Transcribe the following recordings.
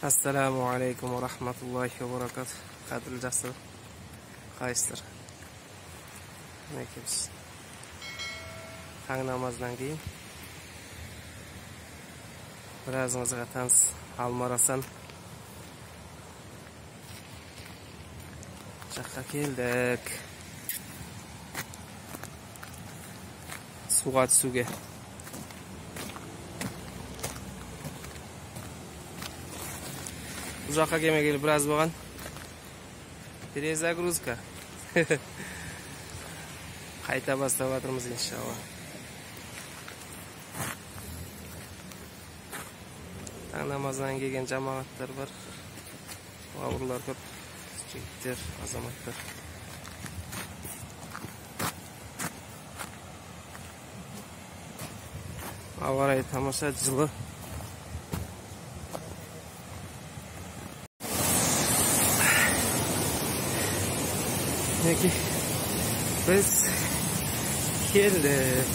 Assalamu alaikum wa rahmatullahi wa barakatuh. Qadrli jasur. Qaysizlar? Biz tong namozdan keyin birazingizga tans Almarasan chaqqa keldik. Suvga uzoqqa kelmageli biroz bo'lgan. Перезагрузка. Qayta boshlavatimiz inshaalloh. Tong namozdan kelgan jamoatlar bor. O'g'illar ko'p, yigitlar, azamatlar. Avaray tomosha jili. Peki biz geldik.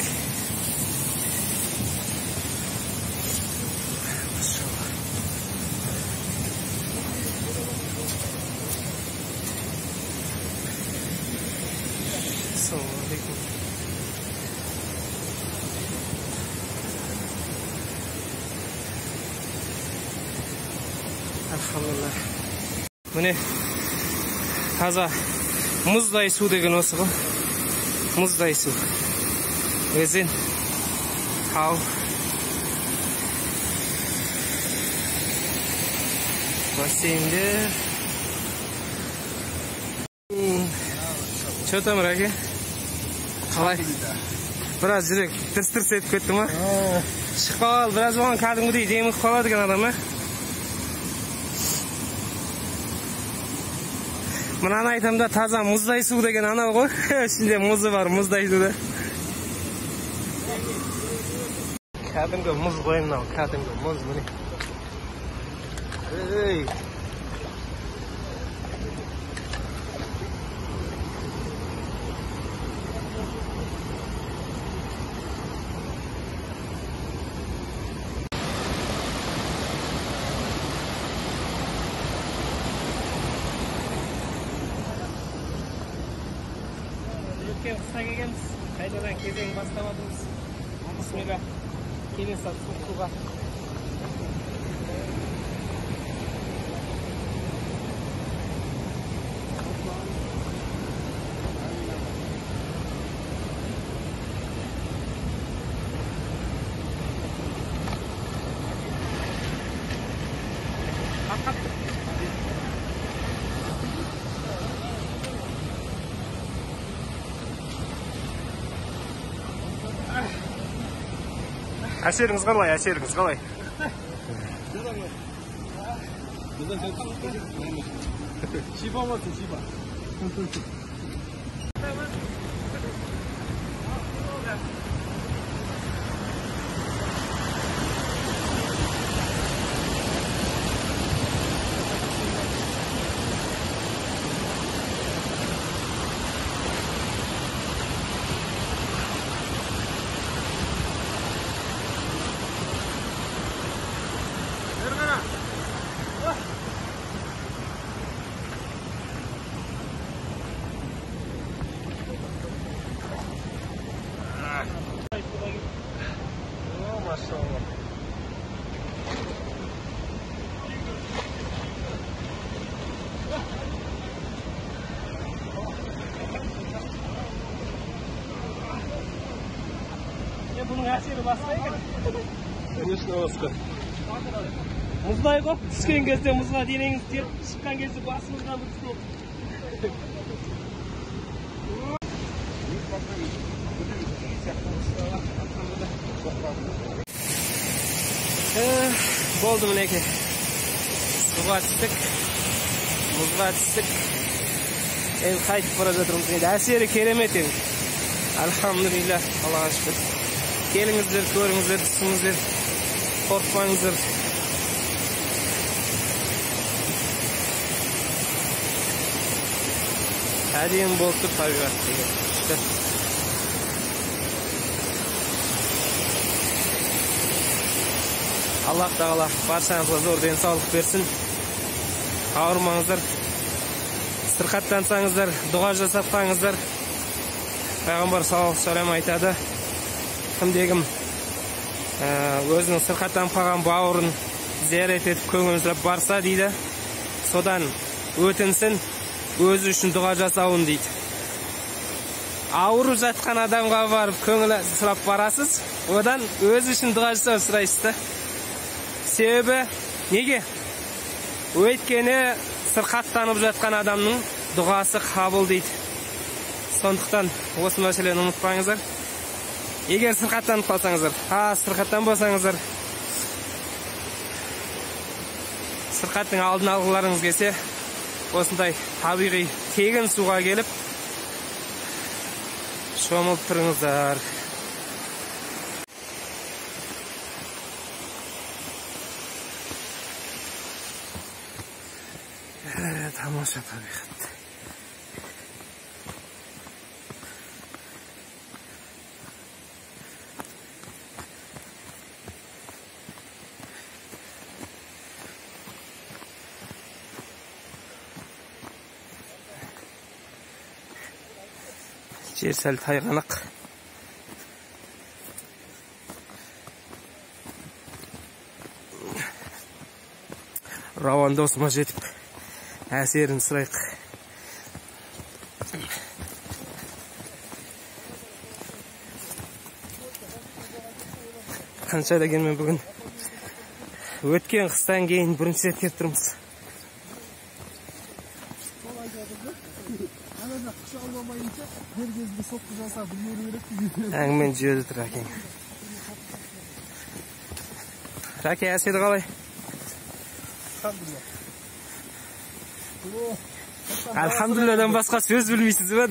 Assalamualaikum. Alhamdulillah. Mune taza muzday suv degan o'si bu. Muzday suv. O'zin how basseynda cho'tamir aka. Qalay? Biroz yurak tirs-tirs etib ketdimi? Chiqol, biroz bo'lgan kadimgidek demib qoladigan odam-a. Mana aytamda taza muzday suv degan ana qo'y. Shunday muzi bor, muzday suvda. Kadimgi muz qo'yimdan, kadimgi muz buni. Ey. Kısa geliriz. Kaydadan kezen başlamadınız. Bismillah. Gelin satsın suğa. Әсеріңіз қалай, әсеріңіз қалай? Шипа болсын, шипа. Maşallah. Ya bunun әсері басқа екен. Конечно, басқа. Мұздай ғой, түскен кезде мұзға денеңіз теріп, шыққан кезде басыңызға бір түсіп. Oldu mu neke? Suğa düştük. Muzğa düştük. Ev kayıt projatımız neydi? Әсері керемет ev. Elhamdülillah. Allah'a şükür. Gelinizler, görünüzler, düşsünüzler. Korkmayınızlar. Әдейім болыптыр табиғат деген. Şükür. Allah Tağala barşаңызға зор денсаулық берсін. Ауырмаңыздар. Сырқаттансаңыздар, дұға жасатпаңыздар. Пайғамбар саллаллаху алейхи ва саллям айтады. Кімде-кім өзінің сырқаттанып қалған бауырын зиярат етіп көңілін сұрап барса дейді, содан өтінсін, өзі үшін дұға жасауын дейді. Ауырып жатқан адамға барып көңілі сұрап барасыз, одан өзі үшін дұға жасау сұрайсыз да. Себебі неге? Өйткені сырқаттанып жатқан адамның дұғасы қабыл дейді. Сондықтан осы мәселені ұмытпаңыздар. Егер сырқаттанып қалсаңыздар, сырқаттанбасаңыздар, сырқаттың алдын алғыларыңыз келсе, осындай табиғи тегін суға келіп шомылып тұрыңыздар. Тамаша табиғат. Жер сәл тайғанақ. Рауан досыма жетіп әсерін сұрайық. Қанша дегенмен бүгін өткен қыстан кейін бірінші рет келіп тұрмыз. Әңгімен жүйеді тұр әкең. Рәке, әсері қалай? Альхамдулилладан басқа сөз білмейсіз ба?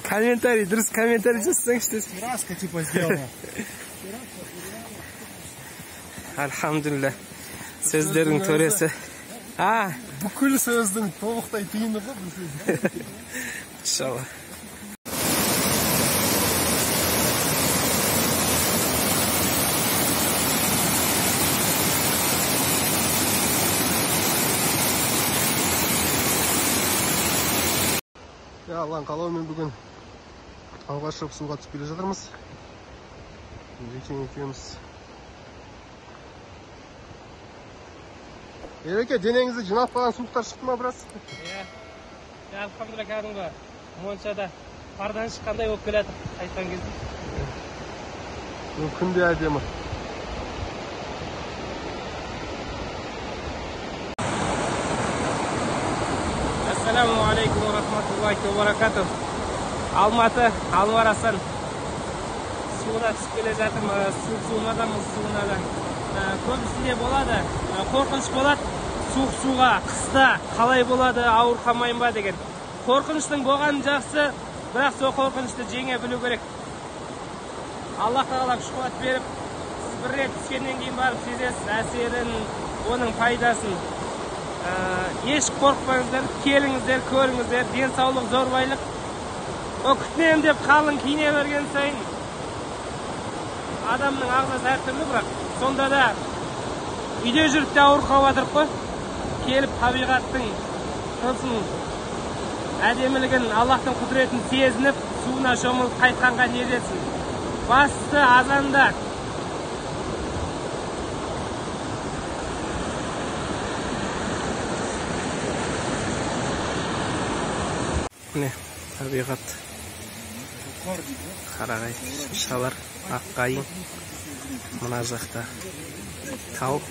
Комментарий, дұрыс комментарий жасасаңыз. Краска типа сделана. Альхамдулилля. Сөздердің төресі. Бүкіл сөздің толықтай түйіні ғой. İnşallah. Алланың қалауымен бүгін алға шығып суға түсіп келе жатырмыз. Жекең екеуміз. Ереке, денеңізді жинап қалған суықтар шықты ма біраз? Альхамдулилля, кәдімгі моншада пардан шыққандай болып келеді қайтқан кезде. Күн де әдемі. Ассаламу алейкум ва рахматуллахи ва баракатух. Алматы, Алмарасан суына түсіп келе жатырмыз. Суынадамыз, суына да. Көбісінде болады, қорқыныш болады. Суық суға қыста қалай болады, ауыр қалмайын ба деген. Қорқыныштың болғаны жақсы, бірақ сол қорқынышты жеңе білу керек. Аллах Тағала күш қуат беріп, сіз бір рет түскеннен кейін барып сезесіз әсерін, оның пайдасын. Еш қорықпаңыздар, келіңіздер, көріңіздер, денсаулық, зорбайлық. О, күтінем деп қалың киіне берген сайын адамның ағзасы әртүрлі, бірақ сонда да үйде жүріп те ауыр қалып жатырық қой. Келіп табиғаттың тылсым әдемілігін, Аллахтың құдіретін сезініп, суына шомылып қайтқанға не десін. Бастысы азанда. Міне, табиғат. Қарағай, шалар, аққайың. Мына жақта тау.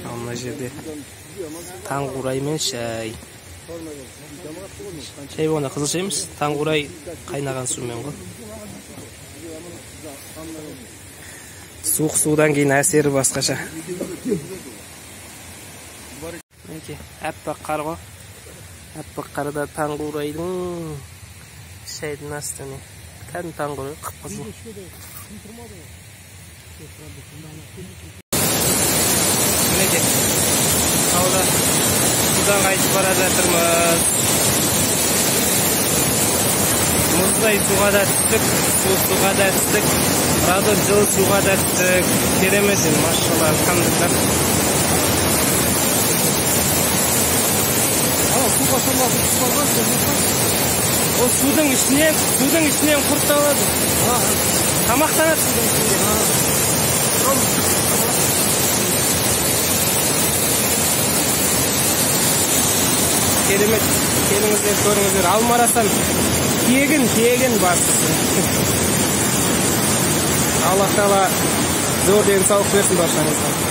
Ал мына жерде таңқурай мен шай. Шай болғанда қызыл шай емес, таңқурай қайнаған сумен ғой. Суық судан кейін әсері басқаша. Мінекей, әппақ қар ғой. Әппақ қарда таңқурайдың шайдың астыны. Кәдімгі таңқурай қып-қызыл. Мінекей, тауда судан қайтып бара жатырмыз. Мұздай суға да түстік, суға да түстік, радон жылы суға да түстік. Керемет, машалла, альхамдулилlah. Суға шамалы қалған, Ол судың ішінен құрт алады. Тамақтанады судың ішінде. Керемет, келіңіздер, көріңіздер. Алмарасан тегін бастысы. Аллах Тағала зор денсаулық берсін баршаңызға.